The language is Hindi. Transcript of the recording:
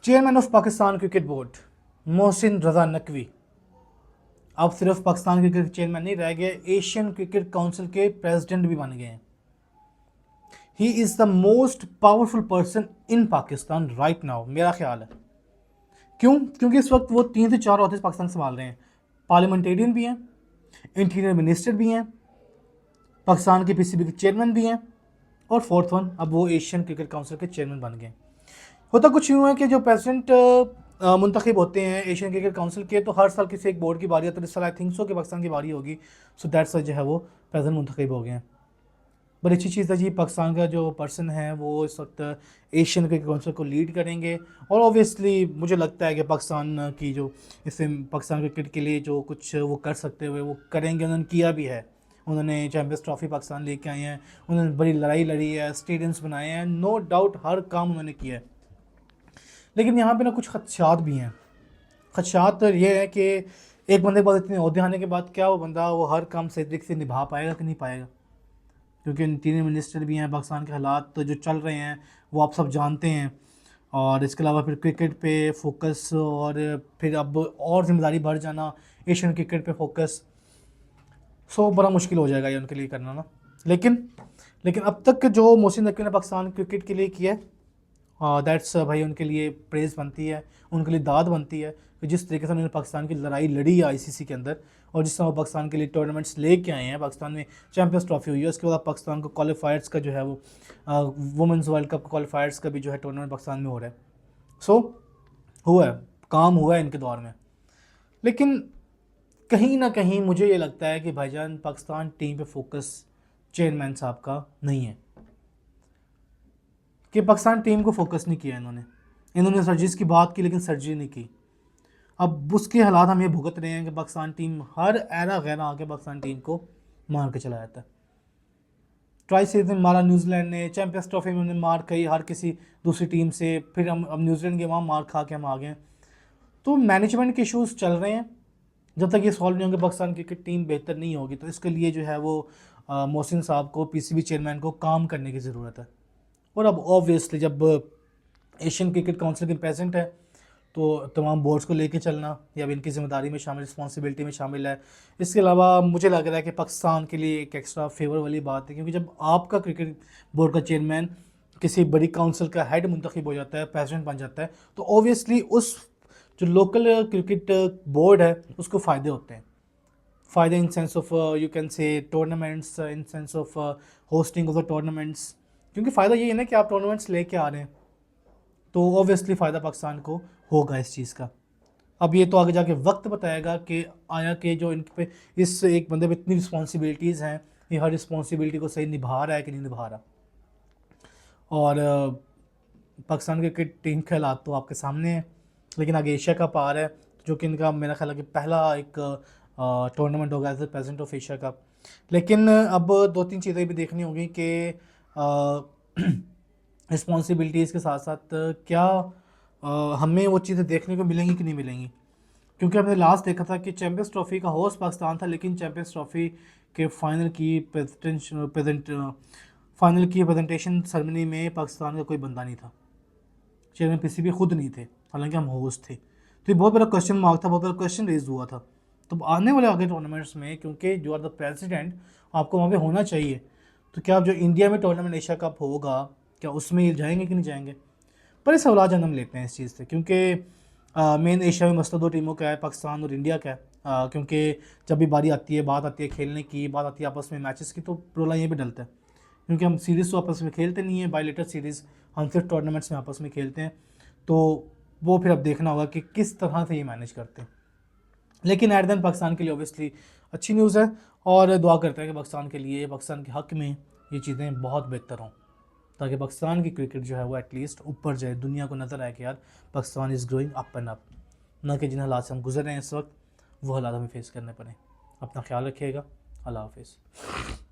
Chairman of Pakistan cricket board Mohsin Raza Naqvi अब सिर्फ पाकिस्तान क्रिकेट चेयरमैन नहीं रह गए, एशियन क्रिकेट काउंसिल के प्रेसिडेंट भी बन गए हैं। He is the most powerful person in Pakistan right now, मेरा ख्याल है। क्यों? क्योंकि इस वक्त वो 3 से 4 ऑफिस पाकिस्तान संभाल रहे हैं। पार्लियामेंटेरियन भी हैं, इंटीरियर मिनिस्टर भी हैं, पाकिस्तान के पीसीबी के चेयरमैन भी हैं, और फोर्थ वन अब वो एशियन क्रिकेट काउंसिल के चेयरमैन बन गए। होता कुछ यूँ है कि जो प्रेसिडेंट मुंतखब होते हैं एशियन क्रिकेट काउंसिल के, तो हर साल किसी एक बोर्ड की बारी आती है। तो इस साल आई थिंक सो कि पाकिस्तान की बारी होगी, सो दैट्स जो है वो प्रेसिडेंट मुंतखब हो गए हैं। बड़ी अच्छी चीज़ है जी, पाकिस्तान का जो पर्सन है वो इस वक्त एशियन क्रिकेट काउंसिल को लीड करेंगे। और ऑब्वियसली मुझे लगता है कि पाकिस्तान की जो इससे पाकिस्तान क्रिकेट के लिए जो कुछ वो कर सकते हुए वो करेंगे, उन्होंने किया भी है। उन्होंने चैम्पियंस ट्रॉफी पाकिस्तान लेके आए हैं, उन्होंने बड़ी लड़ाई लड़ी है, स्टेडियम्स बनाए हैं, नो डाउट हर काम उन्होंने किया है। लेकिन यहाँ पे ना कुछ खदशात भी हैं। खदशात तो ये है कि एक बंदे के पास इतने अहदे आने के बाद क्या वो बंदा वो हर काम सही तरीके से निभा पाएगा कि नहीं पाएगा, क्योंकि इंटीरियर मिनिस्टर भी हैं। पाकिस्तान के हालात तो जो चल रहे हैं वो आप सब जानते हैं, और इसके अलावा फिर क्रिकेट पे फोकस, और फिर अब और जिम्मेदारी बढ़ जाना, एशियन क्रिकेट पे फोकस, सो बड़ा मुश्किल हो जाएगा ये उनके लिए करना ना। लेकिन अब तक जो मोहसिन नकवी ने पाकिस्तान क्रिकेट के लिए किया है, दैट्स भाई उनके लिए प्रेज़ बनती है, उनके लिए दाद बनती है कि जिस तरीके से उन्होंने पाकिस्तान की लड़ाई लड़ी है आईसीसी के अंदर, और जिस तरह वो पाकिस्तान के लिए टूर्नामेंट्स लेके आए हैं। पाकिस्तान में चैम्पियंस ट्रॉफी हुई है, उसके बाद पाकिस्तान को क्वालिफायर्स का जो है वो वुमेंस वर्ल्ड कप क्वालिफायर्स का भी जो है टूर्नामेंट पाकिस्तान में हो रहा है। सो हुआ है, काम हुआ है इनके दौर में। लेकिन कहीं ना कहीं मुझे ये लगता है कि भाईजान पाकिस्तान टीम पे फोकस चेयरमैन साहब का नहीं है, कि पाकिस्तान टीम को फोकस नहीं किया इन्होंने सर्जिस की बात की लेकिन सर्जरी नहीं की। अब उसके हालात हम ये भुगत रहे हैं कि पाकिस्तान टीम हर एरा गैरा आके पाकिस्तान टीम को मार के चला जाता है। ट्राई सीजन मारा न्यूजीलैंड ने, चैम्पियंस ट्रॉफी में उन्होंने मार खाई हर किसी दूसरी टीम से, फिर हम अब न्यूजीलैंड के वहाँ मार खा के हम आ गए। तो मैनेजमेंट के इशूज़ चल रहे हैं, जब तक ये सॉल्व नहीं होंगे पाकिस्तान क्रिकेट टीम बेहतर नहीं होगी। तो इसके लिए जो है वो मोहसिन साहब को, पीसीबी चेयरमैन को काम करने की ज़रूरत है। और अब ऑब्वियसली जब एशियन क्रिकेट काउंसिल के प्रेसिडेंट है तो तमाम बोर्ड्स को लेके चलना ये अब इनकी ज़िम्मेदारी में शामिल, रिस्पॉन्सिबिलिटी में शामिल है। इसके अलावा मुझे लग रहा है कि पाकिस्तान के लिए एक एक्स्ट्रा फेवर वाली बात है, क्योंकि जब आपका क्रिकेट बोर्ड का चेयरमैन किसी बड़ी काउंसिल का हेड मुंतखब हो जाता है, प्रेसिडेंट बन जाता है, तो ऑब्वियसली उस जो लोकल क्रिकेट बोर्ड है उसको फ़ायदे होते हैं। फ़ायदे in sense of you can say tournaments, in sense of hosting of the tournaments, क्योंकि फ़ायदा ये है ना कि आप टूर्नामेंट्स लेके आ रहे हैं, तो ऑब्वियसली फ़ायदा पाकिस्तान को होगा इस चीज़ का। अब ये तो आगे जाके वक्त बताएगा कि आया कि जो इन पे इस एक बंदे पे इतनी रिस्पॉन्सिबिलिटीज़ हैं, ये हर रिस्पॉन्सिबिलिटी को सही निभा रहा है कि नहीं निभा रहा। और पाकिस्तान क्रिकेट टीम के हालात तो आपके सामने हैं, लेकिन आगे एशिया कप आ रहा है, जो कि इनका मेरा ख्याल है कि पहला एक टूर्नामेंट होगा as a president of Asia cup. लेकिन अब 2-3 चीज़ें भी देखनी होगी कि रिस्पॉन्सिबिलिटीज़ के साथ साथ क्या हमें वो चीज़ें देखने को मिलेंगी कि नहीं मिलेंगी। क्योंकि हमने लास्ट देखा था कि चैम्पियंस ट्रॉफी का होस्ट पाकिस्तान था, लेकिन चैम्पियंस ट्रॉफी के फाइनल की प्रेजेंटेशन सेरेमनी में पाकिस्तान का कोई बंदा नहीं था, चेयरमैन पीसीबी खुद नहीं थे, हालांकि हम होस्ट थे। तो ये बहुत बड़ा क्वेश्चन मार्क था, बहुत बड़ा क्वेश्चन रेज हुआ था। तो आने वाले आगे टूर्नामेंट्स में, क्योंकि जो आर द प्रेसिडेंट आपको वहाँ पे होना चाहिए, तो क्या अब जो इंडिया में टूर्नामेंट एशिया कप होगा क्या उसमें ये जाएंगे कि नहीं जाएंगे। बड़े सवाल जन्म लेते हैं इस चीज़ से, क्योंकि मेन एशिया में मसला 2 टीमों का है, पाकिस्तान और इंडिया का है। क्योंकि जब भी बारी आती है, बात आती है खेलने की, बात आती है आपस में मैचेस की, तो रोला ये भी डलता है, क्योंकि हम सीरीज़ तो आपस में खेलते नहीं है, बायलेटर सीरीज़ हम सिर्फ टूर्नामेंट्स में आपस में खेलते हैं। तो वो फिर अब देखना होगा कि किस तरह से ये मैनेज करते हैं। लेकिन एट देन पाकिस्तान के लिए ऑब्वियसली अच्छी न्यूज़ है, और दुआ करते हैं कि पाकिस्तान के लिए, पाकिस्तान के हक़ में ये चीज़ें बहुत बेहतर हों, ताकि पाकिस्तान की क्रिकेट जो है वो एटलीस्ट ऊपर जाए, दुनिया को नज़र आए कि यार Pakistan is growing up and up, ना कि जिन हालात से हम गुजर रहे हैं इस वक्त वो हालात हमें फेस करने पड़े। अपना ख्याल रखिएगा। अल्लाह हाफिज़।